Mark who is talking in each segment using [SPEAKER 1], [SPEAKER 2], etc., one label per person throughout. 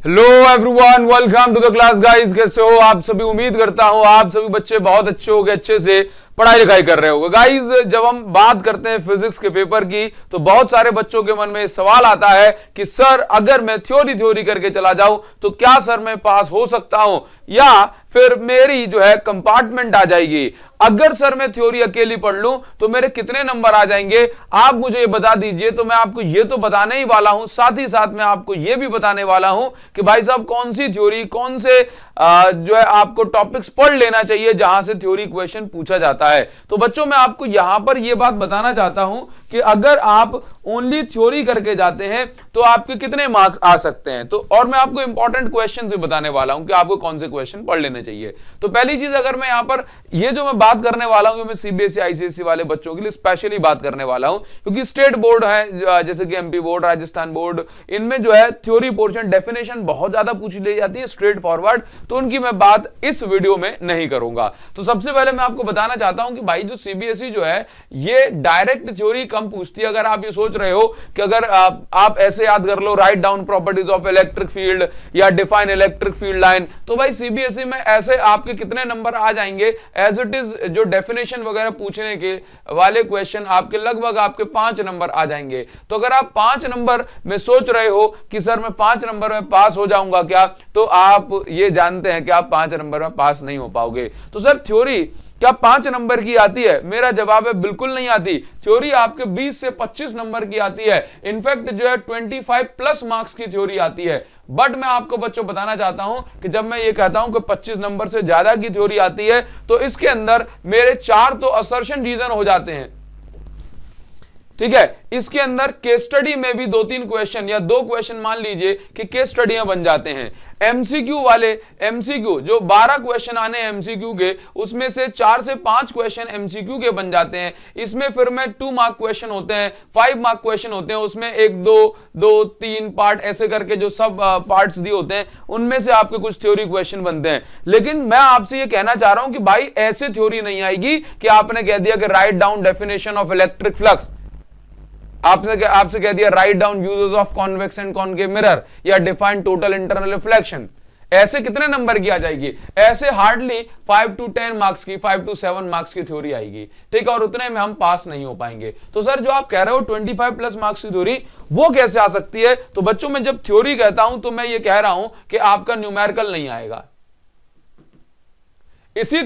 [SPEAKER 1] Hello everyone, welcome to the class guys. कैसे हो आप सभी? उम्मीद करता हूं आप सभी बच्चे बहुत अच्छे होंगे, अच्छे से पढ़ाई लिखाई कर रहे होंगे। गाइस, जब हम बात करते हैं फिजिक्स के पेपर की तो बहुत सारे बच्चों के मन में सवाल आता है कि सर अगर मैं थ्योरी करके चला जाऊं तो क्या सर मैं पास हो सकता हूं या फिर मेरी जो है कंपार्टमेंट आ जाएगी। अगर सर मैं थ्योरी अकेली पढ़ लूं तो मेरे कितने नंबर आ जाएंगे, आप मुझे ये बता दीजिए। तो मैं आपको ये तो बताने ही वाला हूं, साथ ही साथ मैं आपको ये भी बताने वाला हूं कि भाई साहब कौन सी थ्योरी, कौन से जो है आपको टॉपिक्स पढ़ लेना चाहिए जहां से थ्योरी क्वेश्चन पूछा जाता है। तो बच्चों मैं आपको यहां पर यह बात बताना चाहता हूं कि अगर आप ओनली थ्योरी करके जाते हैं तो आपके कितने मार्क्स आ सकते हैं। तो और मैं आपको इंपॉर्टेंट क्वेश्चन से बताने वाला हूं कि आपको कौन से क्वेश्चन पढ़ लेने चाहिए। तो पहली चीज, अगर मैं यहां पर ये जो मैं बात करने वाला हूं, मैं सीबीएसई आईसीएसई वाले बच्चों के लिए स्पेशली बात करने वाला हूं, क्योंकि स्टेट बोर्ड है जैसे कि एमपी बोर्ड, राजस्थान बोर्ड, इनमें जो है थ्योरी पोर्शन डेफिनेशन बहुत ज्यादा पूछ ली जाती है स्ट्रेट फॉरवर्ड, तो उनकी मैं बात इस वीडियो में नहीं करूंगा। तो सबसे पहले मैं आपको बताना चाहता हूं कि भाई जो सीबीएसई जो है ये डायरेक्ट थ्योरी कम पूछती है। अगर आप ये सोच रहे हो कि अगर आप ऐसे याद कर लो, write down properties of electric field या डिफाइन इलेक्ट्रिक फील्ड लाइन, तो भाई सीबीएसई में ऐसे आपके कितने नंबर आ जाएंगे एज इट इज। जो डेफिनेशन वगैरह पूछने के वाले क्वेश्चन आपके लगभग आपके 5 नंबर आ जाएंगे। तो अगर आप 5 नंबर में सोच रहे हो कि सर मैं 5 नंबर में पास हो जाऊंगा क्या, तो आप ये जानते हैं कि आप 5 नंबर में पास नहीं हो पाओगे। तो सर थ्योरी क्या 5 नंबर की आती है? मेरा जवाब है बिल्कुल नहीं आती। थ्योरी आपके 20 से 25 नंबर की आती है। इनफैक्ट जो है 25 प्लस मार्क्स की थ्योरी आती है। बट मैं आपको बच्चों बताना चाहता हूं कि जब मैं ये कहता हूं कि 25 नंबर से ज्यादा की थ्योरी आती है तो इसके अंदर मेरे 4 तो असर्शन रीजन हो जाते हैं, ठीक है। इसके अंदर केस स्टडी में भी 2-3 क्वेश्चन या 2 क्वेश्चन मान लीजिए कि केस स्टडियां बन जाते हैं। एमसीक्यू वाले, एमसीक्यू जो 12 क्वेश्चन आने एमसीक्यू के, उसमें से 4 से 5 क्वेश्चन एमसीक्यू के बन जाते हैं। इसमें फिर में 2 मार्क क्वेश्चन होते हैं, 5 मार्क क्वेश्चन होते हैं। उसमें 1 2 3 पार्ट ऐसे करके जो सब पार्ट्स दिए होते हैं उनमें से आपके कुछ थ्योरी क्वेश्चन बनते हैं। लेकिन मैं आपसे ये कहना चाह रहा हूं कि भाई ऐसे थ्योरी नहीं आएगी कि आपने कह दिया कि write down definition of electric flux, आपसे कह दिया write down uses of convex and concave mirror या डिफाइन टोटल इंटरनल रिफ्लेक्शन। ऐसे कितने नंबर की आ जाएगी? ऐसे हार्डली 5 to 10 मार्क्स की, 5 to 7 मार्क्स की थ्योरी आएगी, ठीक है। और उतने में हम पास नहीं हो पाएंगे। तो सर जो आप कह रहे हो 25 प्लस मार्क्स की थ्योरी, वो कैसे आ सकती है? तो बच्चों में जब थ्योरी कहता हूं तो मैं ये कह रहा हूं कि आपका न्यूमेरिकल नहीं आएगा। इसी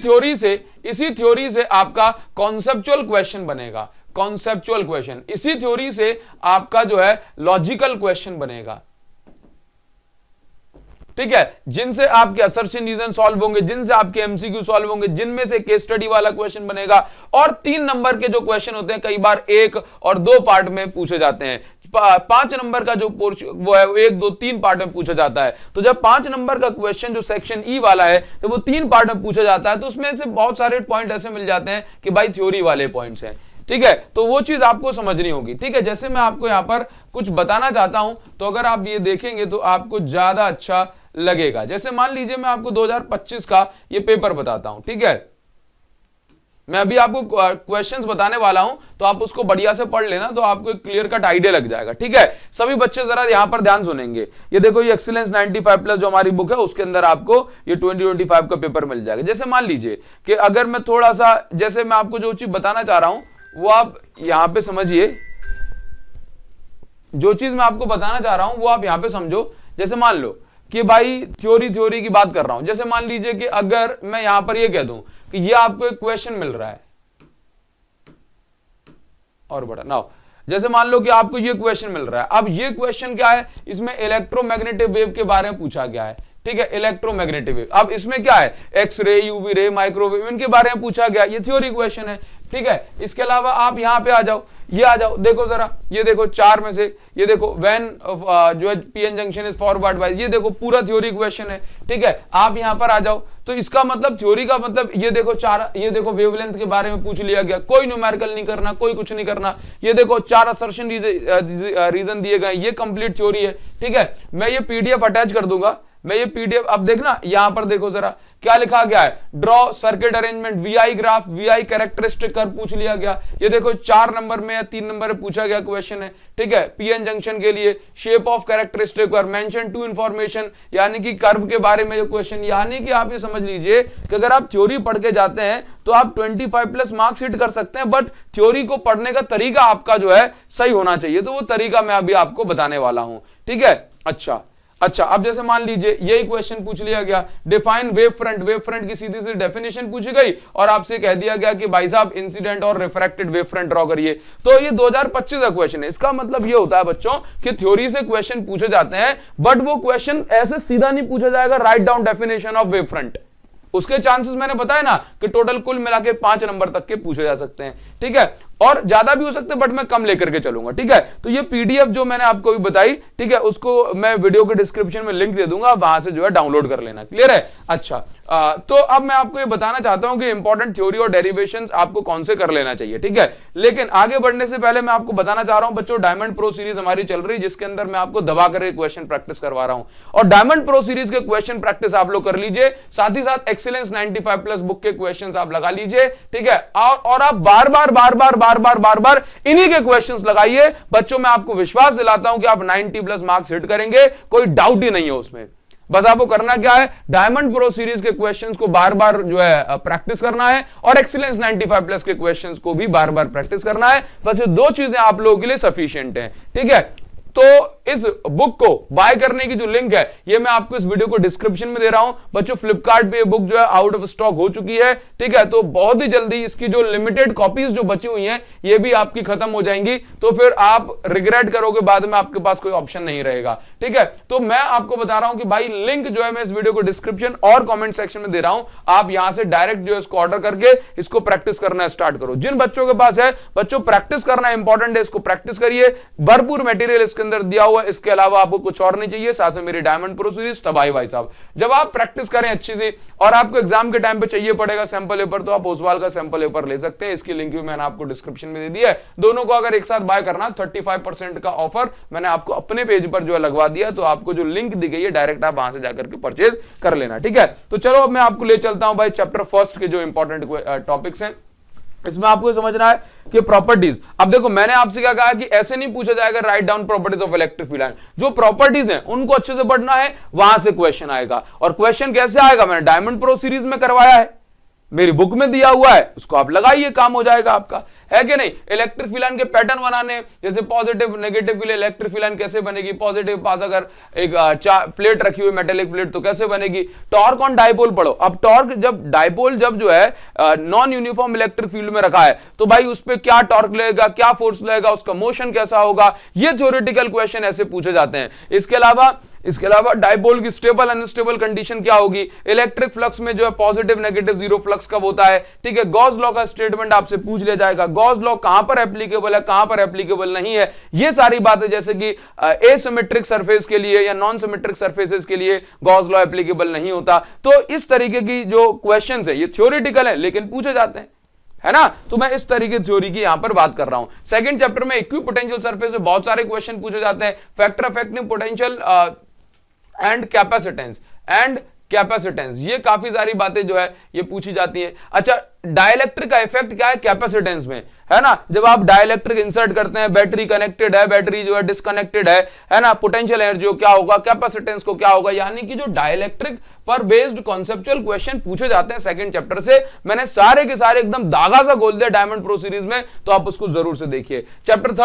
[SPEAKER 1] थ्योरी से आपका कॉन्सेप्चुअल क्वेश्चन बनेगा, कॉन्सेप्चुअल क्वेश्चन। इसी थ्योरी से आपका जो है लॉजिकल क्वेश्चन बनेगा, ठीक है, जिनसे आपके असर्शन रीजन सॉल्व होंगे, जिनसे आपके एमसीक्यू सॉल्व होंगे, जिनमें से केस स्टडी वाला क्वेश्चन बनेगा। और 3 नंबर के जो क्वेश्चन होते हैं कई बार 1 और 2 पार्ट में पूछे जाते हैं। 5 नंबर का जो पोर्शन वो है 1 2 3 पार्ट में पूछा जाता है। तो जब 5 नंबर का क्वेश्चन जो सेक्शन ई वाला है तो वो 3 पार्ट में पूछा जाता है, तो उसमें से बहुत सारे पॉइंट ऐसे मिल जाते हैं कि भाई थ्योरी वाले पॉइंट्स हैं, ठीक है। तो वो चीज आपको समझनी होगी, ठीक है। जैसे मैं आपको यहां पर कुछ बताना चाहता हूं तो अगर आप ये देखेंगे तो आपको ज्यादा अच्छा लगेगा। जैसे मान लीजिए मैं आपको 2025 का ये पेपर बताता हूं, ठीक है। मैं अभी आपको क्वेश्चंस बताने वाला हूं तो आप उसको बढ़िया से पढ़ लेना, तो आपको एक क्लियर कट आइडिया लग जाएगा, ठीक है। सभी बच्चे जरा यहां पर ध्यान सुनेंगे। ये देखो, ये एक्सीलेंस 95 प्लस जो हमारी बुक है उसके अंदर आपको ये 2025 का पेपर मिल जाएगा। जैसे मान लीजिए कि अगर मैं थोड़ा सा, जैसे मैं आपको जो चीज बताना चाह रहा हूं वो आप यहां पे समझिए, जो चीज मैं आपको बताना चाह रहा हूं वो आप यहां पे समझो। जैसे मान लो कि भाई थ्योरी की बात कर रहा हूं। जैसे मान लीजिए कि अगर मैं यहां पर ये कह दूं कि ये आपको एक क्वेश्चन मिल रहा है, और बड़ा नाउ जैसे मान लो कि आपको ये क्वेश्चन मिल रहा है। अब ये क्वेश्चन क्या है? इसमें इलेक्ट्रोमैग्नेटिक वेव के बारे में पूछा गया है, ठीक है, इलेक्ट्रोमैग्नेटिक वेव। अब इसमें क्या है? X ray, UV ray, microwave, इनके बारे में पूछा गया। ये थ्योरी क्वेश्चन है, ठीक है। इसके अलावा आप यहां पे आ जाओ, ये आ जाओ, देखो जरा, ये देखो 4 में से ये देखो व्हेन जो है PN junction is forward wise, ये देखो पूरा थ्योरी क्वेश्चन है, ठीक है। आप यहां पर आ जाओ तो इसका मतलब थ्योरी का मतलब ये देखो 4, ये देखो वेवलेंथ के बारे में पूछ लिया गया, कोई न्यूमेरिकल नहीं करना, कोई कुछ नहीं करना। ये देखो 4 असर्शन रीजन दिए गए, ये कंप्लीट थ्योरी है, ठीक है। मैं ये पीडीएफ अटैच कर दूंगा, मैं ये पीडीएफ, अब देखना यहां पर देखो जरा क्या लिखा गया है, draw circuit arrangement VI graph VI characteristic कर पूछ लिया गया। ये देखो 4 नंबर में या 3 नंबर में पूछा गया क्वेश्चन है, ठीक है। पीएन जंक्शन के लिए शेप ऑफ कैरेक्टरिस्टिक और मेंशन टू इंफॉर्मेशन, यानी कि कर्व के बारे में जो क्वेश्चन, यानी कि आप ये समझ लीजिए कि अगर आप थ्योरी पढ़ के जाते हैं तो आप 25+ मार्क्स हिट कर सकते हैं, बट थ्योरी को पढ़ने का तरीका आपका जो है सही होना चाहिए, तो वो तरीका मैं अभी आपको बताने वाला हूं, ठीक है। अच्छा, अब जैसे मान लीजिए यही क्वेश्चन पूछ लिया गया, डिफाइन वेव फ्रंट की सीधी सी डेफिनेशन पूछी गई और आपसे कह दिया गया कि भाई साहब इंसिडेंट और रिफ्रैक्टेड वेव फ्रंट ड्रॉ करिए। तो ये 2025 का क्वेश्चन है। इसका मतलब ये होता है बच्चों कि थ्योरी से क्वेश्चन पूछे जाते हैं, बट वो क्वेश्चन ऐसे सीधा नहीं पूछा जाएगा, write down definition of wave front. उसके चांसेस मैंने बताया ना कि टोटल कुल मिला के 5 नंबर तक के पूछे जा सकते हैं, ठीक है, और ज्यादा भी हो सकते हैं, बट मैं कम लेकर के चलूंगा, ठीक है। तो ये पीडीएफ जो मैंने आपको भी बताई, ठीक है, उसको मैं वीडियो के डिस्क्रिप्शन में लिंक दे दूंगा, वहां से जो है डाउनलोड कर लेना, क्लियर है। अच्छा, तो अब मैं आपको ये बताना चाहता हूं कि इंपॉर्टेंट थ्योरी और डेरिवेशंस आपको कौन से कर लेना चाहिए, ठीक है। लेकिन आगे बढ़ने से पहले मैं आपको बताना चाह रहा हूं बच्चों, डायमंड प्रो सीरीज हमारी चल रही है, जिसके अंदर मैं आपको दबा करके क्वेश्चन प्रैक्टिस करवा रहा हूं, और डायमंड प्रो सीरीज के क्वेश्चन प्रैक्टिस आप लोग कर लीजिए, साथ ही साथ एक्सीलेंस 95+ बुक के क्वेश्चन आप लगा लीजिए, ठीक है। और आप बार बार इन्हीं के क्वेश्चंस लगाइए बच्चों, मैं आपको विश्वास दिलाता हूं कि आप 90+ मार्क्स हिट करेंगे, कोई डाउट ही नहीं है उसमें। बस आपको करना क्या है, डायमंड प्रो सीरीज के क्वेश्चंस को बार बार जो है प्रैक्टिस करना है, और एक्सीलेंस 95+ के क्वेश्चंस को भी बार बार प्रैक्टिस करना है। बस ये 2 चीजें आप लोगों के लिए सफिशिएंट हैं, ठीक है। तो इस बुक को बाय करने की जो लिंक है, ये मैं आपको इस वीडियो को डिस्क्रिप्शन में दे रहा हूं बच्चों। फ्लिपकार्ट पे ये बुक जो है आउट ऑफ स्टॉक हो चुकी है, ठीक है। तो बहुत ही जल्दी इसकी जो लिमिटेड कॉपीज जो बची हुई हैं, ये भी आपकी खत्म हो जाएंगी, तो फिर आप रिग्रेट करोगे बाद में, आपके पास कोई ऑप्शन नहीं रहेगा, ठीक है। तो मैं आपको बता रहा हूं कि भाई लिंक जो है मैं इस वीडियो को डिस्क्रिप्शन और कॉमेंट सेक्शन में दे रहा हूं, आप यहां से डायरेक्ट जो है इसको ऑर्डर करके इसको प्रैक्टिस करना स्टार्ट करो। जिन बच्चों के पास है, बच्चों प्रैक्टिस करना इंपॉर्टेंट है, इसको प्रैक्टिस करिए, भरपूर मटेरियल इसके अंदर दिया हुआ है, इसके अलावा आपको कुछ और नहीं चाहिए। साथ में मेरी डायमंड प्रो सीरीज तबाही भाई साहब, जब आप प्रैक्टिस करें अच्छी सी और आपको एग्जाम के टाइम पे चाहिए पड़ेगा सैंपल पेपर, तो आप ओसवाल का सैंपल पेपर ले सकते हैं, इसकी लिंक भी मैंने आपको डिस्क्रिप्शन में दे दी है। दोनों को अगर एक साथ बाय करना, 35% का ऑफर मैंने आपको अपने पेज पर जो है लगवा दिया, तो आपको जो लिंक दी गई है डायरेक्ट आप वहां से जाकर के परचेज कर लेना, ठीक है। तो चलो अब मैं आपको ले चलता हूं भाई चैप्टर फर्स्ट के जो इंपॉर्टेंट टॉपिक्स हैं। इसमें आपको समझना है कि प्रॉपर्टीज, अब देखो मैंने आपसे क्या कहा कि ऐसे नहीं पूछा जाएगा right down properties of electric field, जो प्रॉपर्टीज हैं उनको अच्छे से पढ़ना है, वहां से क्वेश्चन आएगा। और क्वेश्चन कैसे आएगा, मैंने डायमंड प्रो सीरीज में करवाया है, मेरी बुक में दिया हुआ है, उसको आप लगाइए, काम हो जाएगा आपका, है कि नहीं। इलेक्ट्रिक फील्ड के पैटर्न बनाने, जैसे पॉजिटिव नेगेटिव के लिए इलेक्ट्रिक फील्ड कैसे बनेगी, पॉजिटिव पास अगर एक प्लेट रखी हुई मेटेलिक प्लेट तो कैसे बनेगी। टॉर्क ऑन डाइपोल पढ़ो। अब टॉर्क जब डाइपोल जब जो है नॉन यूनिफॉर्म इलेक्ट्रिक फील्ड में रखा है, तो भाई उस पर क्या टॉर्क लगेगा, क्या फोर्स लगेगा, उसका मोशन कैसा होगा, ये थ्योरेटिकल क्वेश्चन ऐसे पूछे जाते हैं। इसके अलावा डाइपोल की स्टेबल अनस्टेबल कंडीशन क्या होगी, इलेक्ट्रिक फ्लक्स में जो है पॉजिटिव नेगेटिव जीरो फ्लक्स कब होता है, ठीक है। गॉस लॉ का स्टेटमेंट आपसे पूछ लिया जाएगा, गॉस लॉ कहां पर एप्लीकेबल है, कहां पर एप्लीकेबल नहीं है, ये सारी बातें, जैसे कि एसिमेट्रिक सरफेस के लिए या नॉन सिमेट्रिक सरफेसेस के लिए गॉस लॉ एप्लीकेबल नहीं होता। तो इस तरीके की जो क्वेश्चंस है ये थ्योरेटिकल है लेकिन पूछे जाते हैं, है ना। तो मैं इस तरीके थ्योरी की यहां पर बात कर रहा हूं। सेकंड चैप्टर में इक्विपोटेंशियल सरफेस से बहुत सारे क्वेश्चन पूछे जाते हैं, factor affecting potential and capacitance, ये काफी सारी बातें जो है ये पूछी जाती है। अच्छा, डाइलेक्ट्रिक का इफेक्ट क्या है कैपेसिटेंस में, है ना। जब आप डाइलेक्ट्रिक इंसर्ट करते हैं, बैटरी कनेक्टेड है, बैटरी जो है डिस्कनेक्टेड है ना, पोटेंशियल एनर्जी क्या होगा, कैपेसिटेंस को क्या होगा, यानी कि जो डाइलेक्ट्रिक पर बेस्ड कॉन्सेप्चुअल क्वेश्चन पूछे जाते हैं सेकंड चैप्टर से, मैंने सारे के सारे एकदम दागा सा खोल दिया डायमंड प्रो सीरीज में, तो आप उसको जरूर से देखिए। चैप्टर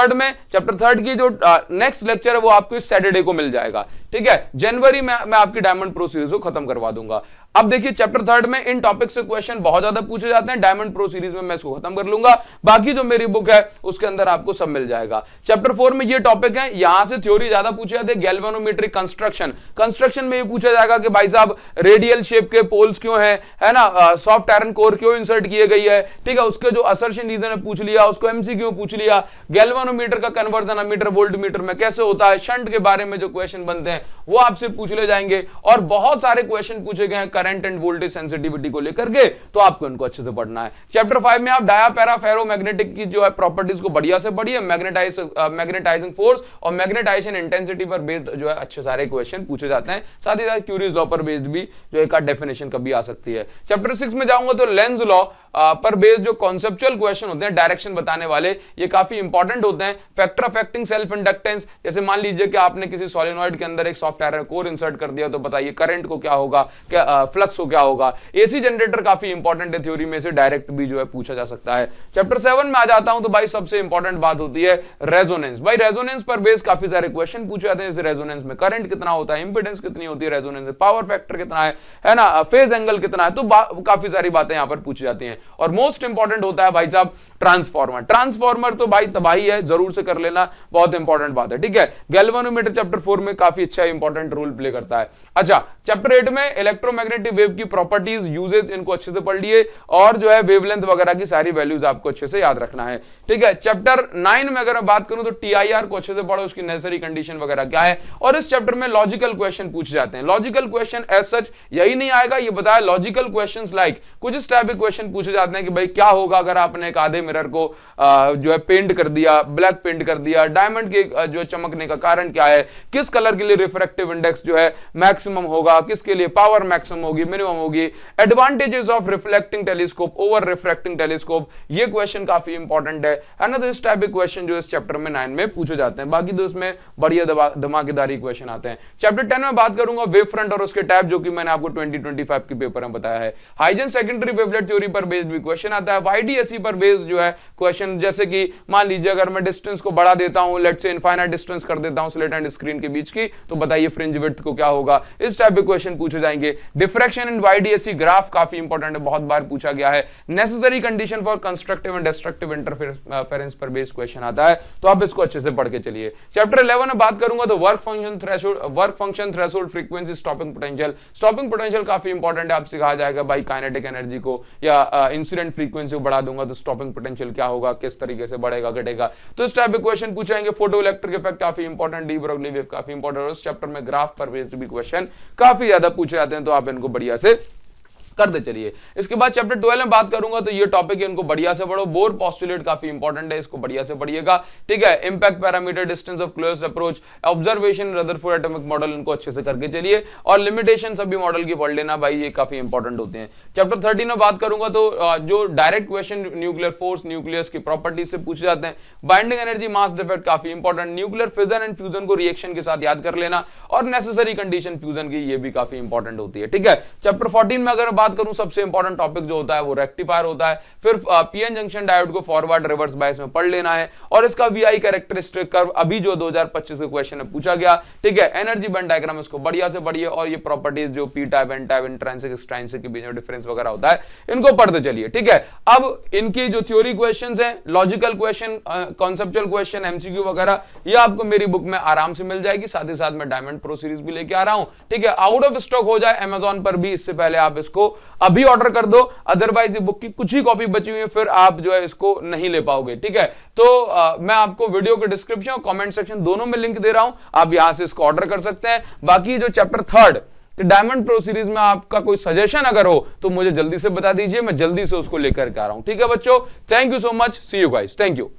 [SPEAKER 1] थर्ड की जो नेक्स्ट लेक्चर है वो आपको इस सैटरडे को मिल जाएगा, ठीक है। जनवरी में मैं आपकी डायमंड प्रो सीरीज को खत्म करवा दूंगा। अब देखिए चैप्टर थर्ड में इन टॉपिक से क्वेश्चन बहुत ज्यादा पूछे जाते हैं, डायमंड प्रो सीरीज में मैं इसको खत्म कर लूंगा, बाकी जो मेरी बुक है उसके अंदर आपको सब मिल जाएगा। चैप्टर 4 में ये टॉपिक है, यहां से थ्योरी ज्यादा पूछे जाते हैं। गैल्वेनोमेट्रिक कंस्ट्रक्शन में ये पूछा जाएगा कि भाई साहब रेडियल शेप के पोल्स क्यों है ना, सॉफ्ट आयरन कोर क्यों इंसर्ट किए गई है, ठीक है। उसके जो असर्शन रीजन है पूछ लिया, उसको एमसीक्यू पूछ लिया। गैल्वेनोमीटर का कन्वर्जन अमीटर वोल्टमीटर में कैसे होता है, शंट के बारे में जो क्वेश्चन बनते हैं वो आपसे पूछ ले जाएंगे, और बहुत सारे क्वेश्चन पूछे गए हैं करंट एंड वोल्टेज सेंसिटिविटी को लेकर के, तो आपको इनको अच्छे से पढ़ना है। चैप्टर 5 में आप डाया पैरा फेरोमैग्नेटिक की जो है प्रॉपर्टीज को बढ़िया से पढ़िए, मैग्नेटाइजिंग फोर्स और मैग्नेटाइजेशन इंटेंसिटी पर बेस्ड जो है अच्छे सारे क्वेश्चन पूछे जाते हैं, साथ ही साथ क्यूरीज लॉ पर बेस्ड भी जो एक डेफिनेशन कभी आ सकती है। चैप्टर 6 में जाऊंगा तो लेंज लॉ पर बेस्ड जो कॉन्सेप्चुअल क्वेश्चन होते हैं, डायरेक्शन बताने वाले, ये काफी इंपॉर्टेंट होते हैं। फैक्टर अफेक्टिंग सेल्फ इंडक्टेंस, जैसे मान लीजिए कि आपने किसी सोलेनॉइड के अंदर एक सॉफ्ट आयरन कोर इंसर्ट कर दिया, तो बताइए करंट को क्या होगा, क्या फ्लक्स को क्या होगा। एसी जनरेटर काफी इंपॉर्टेंट है, थ्योरी में से डायरेक्ट भी जो है पूछा जा सकता है। चैप्टर 7 में आ जाता हूं तो भाई सबसे इंपॉर्टेंट बात होती है रेजोनेंस। भाई रेजोनेंस पर बेस काफी सारे क्वेश्चन पूछे जाते हैं, जैसे रेजोनेंस में करंट कितना होता है, इंपीडेंस कितनी होती है, रेजोनेंस में पावर फैक्टर कितना है ना, फेज एंगल कितना है, तो काफी सारी बातें यहां पर पूछी जाती हैं। और मोस्ट इंपॉर्टेंट होता है भाई साहब ट्रांसफॉर्मर। ट्रांसफॉर्मर तो भाई तबाही है, जरूर से कर लेना, बहुत इंपॉर्टेंट बात है, ठीक है। गैल्वेनोमीटर चैप्टर 4 में काफी अच्छा इंपॉर्टेंट रोल प्ले करता है। अच्छा, चैप्टर 8 में इलेक्ट्रोमैग्नेटिक वेव की प्रॉपर्टीज, यूजेज, इनको अच्छे से पढ़ लिए, और जो है वेवलेंथ वगैरह की सारी वैल्यूज आपको अच्छे से याद रखना है, ठीक है। चैप्टर 9 में अगर मैं बात करूं तो टीआईआर को अच्छे से पढ़ो, उसकी नेसेसरी कंडीशन वगैरह क्या है, और इस चैप्टर में लॉजिकल क्वेश्चन पूछे जाते हैं। लॉजिकल क्वेश्चन एज सच यही नहीं आएगा, ये बताया लॉजिकल क्वेश्चंस लाइक कुछ इस टाइप के क्वेश्चन पूछे जाते हैं कि भाई क्या होगा अगर आपने एक आधे मिरर को जो है पेंट कर दिया, ब्लैक पेंट कर दिया, डायमंड के जो चमकने का कारण क्या है, किस कलर के लिए रिफ्रैक्टिव इंडेक्स जो है मैक्सिमम होगा, किसके लिए पावर मैक्सिमम होगी, मिनिमम होगी, advantages of reflecting telescope over refracting telescope, ये क्वेश्चन काफी इंपॉर्टेंट है ना। तो इस टाइप के क्वेश्चन जो इस चैप्टर में 9 में पूछे जाते हैं, बाकी तो इसमें बढ़िया धमाकेदारी क्वेश्चन आते हैं। चैप्टर 10 में बात करूंगा वेव फ्रंट और उसके टाइप, जो कि मैंने आपको 2025 के पेपर में बताया है। हाइजन सेकेंडरी वेवलेट थ्योरी पर बेस्ड भी क्वेश्चन आता है। वाईडीएसई पर बेस्ड जो है क्वेश्चन, जैसे कि मान लीजिए अगर मैं डिस्टेंस को बढ़ा देता हूं, लेट्स से इनफाइनाइट डिस्टेंस कर देता हूं स्लिट एंड स्क्रीन के बीच की, तो बताइए फ्रिंज विड्थ को क्या होगा, इस टाइप के क्वेश्चन पूछे जाएंगे। डिफ्रैक्शन इन वाईडीएसई ग्राफ काफी इंपॉर्टेंट है, बहुत बार पूछा गया है। Necessary condition for constructive and destructive interference पर बेस्ड क्वेश्चन आता है, तो आप इसको अच्छे से पढ़ के चलिए। चैप्टर 11 में बात करूंगा तो work function threshold frequency stopping potential. Stopping potential काफी इंपॉर्टेंट है, आपसे कहा जाएगा भाई काइनेटिक एनर्जी को या इंसिडेंट फ्रीक्वेंसी को बढ़ा दूंगा तो स्टॉपिंग पोटेंशियल क्या होगा, किस तरीके से बढ़ेगा घटेगा, तो इस टाइप के क्वेश्चन पूछेंगे। फोटो इलेक्ट्रिक इफेक्ट काफी इंपॉर्टेंट, डी ब्रोगली वेव काफी इंपॉर्टेंट, और इस चैप्टर में ग्राफ पर बेस्ड भी क्वेश्चन काफी ज्यादा पूछे जाते हैं, तो आप इनको बढ़िया से करते चलिए। इसके बाद चैप्टर 12 में बात करूंगा तो ये टॉपिक है, इनको बढ़िया से पढ़ो। बोर पोस्टुलेट काफी इंपॉर्टेंट है, इसको बढ़िया से पढ़िएगा, ठीक है। Impact parameter, distance of closest approach, observation, Rutherford atomic model, इनको अच्छे से करके चलिए, और लिमिटेशन सभी मॉडल की पढ़ लेना भाई, ये काफी इंपॉर्टेंट होते हैं। चैप्टर 13 में बात करूंगा तो जो direct question nuclear force, nucleus की प्रॉपर्टीज से पूछे जाते हैं। बाइंडिंग एनर्जी, मास डिफेक्ट काफी important, nuclear fission and fusion को रिएक्शन के साथ याद कर लेना, और नेसेसरी कंडीशन फ्यूजन की, ये भी काफी इंपॉर्टेंट होती है, ठीक है। चैप्टर 14 में अगर बात करूं सबसे इंपॉर्टेंट टॉपिक जो होता है वो रेक्टिफायर होता है। फिर पीएन जंक्शन डायोड को फॉरवर्ड रिवर्स बायस में पढ़ लेना है, और इसका वीआई कैरेक्टरिस्टिक कर्व अभी जो 2025 के क्वेश्चन में पूछा गया, ठीक है। एनर्जी बैंड डायग्राम इसको बढ़िया से पढ़िए, और ये प्रॉपर्टीज जो P type, N type, intrinsic, extrinsic के बीच में डिफरेंस वगैरह होता है, इनको पढ़ते चलिए, ठीक है। अब इनकी जो थ्योरी क्वेश्चंस हैं, logical question, conceptual question, MCQ वगैरह, ये आपको मेरी बुक में आराम से मिल जाएगी। साथ ही साथ मैं डायमंड प्रो सीरीज भी लेके आ रहा हूं, ठीक है। आउट ऑफ स्टॉक हो जाए अमेजॉन पर भी, इससे पहले आप इसको अभी ऑर्डर कर दो, अदरवाइज ये बुक की कुछ ही कॉपी बची हुई है, फिर आप जो है इसको नहीं ले पाओगे, ठीक है। तो मैं आपको वीडियो के डिस्क्रिप्शन और कमेंट सेक्शन दोनों में लिंक दे रहा हूं, आप यहां से इसको ऑर्डर कर सकते हैं। बाकी जो चैप्टर 3 डायमंड प्रो सीरीज में आपका कोई सजेशन अगर हो तो मुझे जल्दी से बता दीजिए, मैं जल्दी से उसको लेकर के आ रहा हूं, ठीक है बच्चों। Thank you so much, see you guys, thank you.